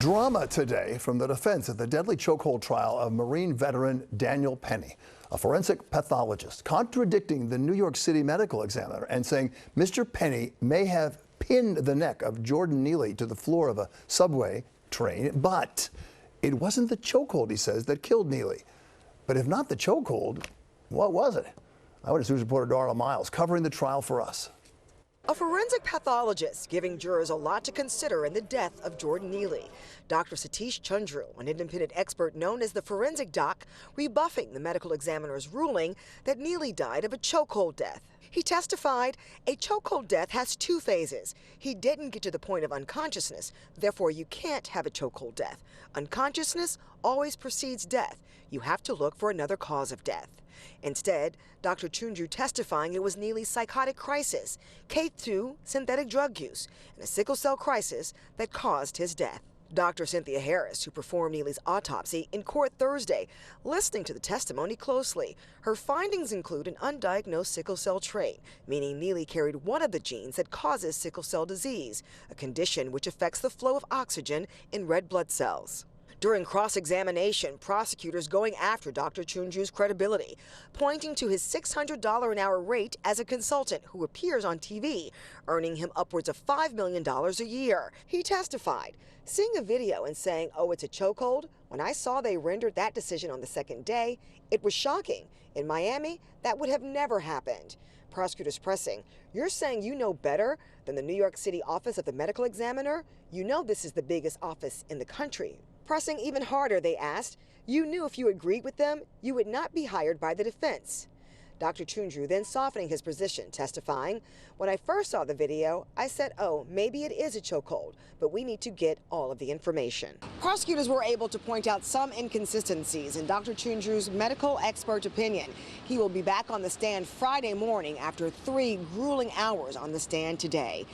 Drama today from the defense at the deadly chokehold trial of Marine veteran Daniel Penny, a forensic pathologist, contradicting the New York City medical examiner and saying Mr. Penny may have pinned the neck of Jordan Neely to the floor of a subway train, but it wasn't the chokehold, he says, that killed Neely. But if not the chokehold, what was it? Eyewitness News reporter Darla Miles covering the trial for us. A forensic pathologist giving jurors a lot to consider in the death of Jordan Neely. Dr. Satish Chandru, an independent expert known as the forensic doc, rebuffing the medical examiner's ruling that Neely died of a chokehold death. He testified a chokehold death has two phases. He didn't get to the point of unconsciousness, therefore you can't have a chokehold death. Unconsciousness always precedes death. You have to look for another cause of death. Instead, Dr. Chandru testifying it was Neely's psychotic crisis, K2 synthetic drug use, and a sickle cell crisis that caused his death. Dr. Cynthia Harris, who performed Neely's autopsy in court Thursday, listening to the testimony closely. Her findings include an undiagnosed sickle cell trait, meaning Neely carried one of the genes that causes sickle cell disease, a condition which affects the flow of oxygen in red blood cells. During cross-examination, prosecutors going after Dr. Chandru's credibility, pointing to his $600 an hour rate as a consultant who appears on TV, earning him upwards of $5 million a year. He testified, seeing a video and saying, "Oh, it's a chokehold. When I saw they rendered that decision on the second day, it was shocking. In Miami, that would have never happened." Prosecutors pressing, "You're saying you know better than the New York City office of the medical examiner? You know this is the biggest office in the country." Pressing even harder, they asked, "You knew if you agreed with them, you would not be hired by the defense." Dr. Chandru then softening his position, testifying, "When I first saw the video, I said, oh, maybe it is a chokehold, but we need to get all of the information." Prosecutors were able to point out some inconsistencies in Dr. Chandru's medical expert opinion. He will be back on the stand Friday morning after 3 grueling hours on the stand today.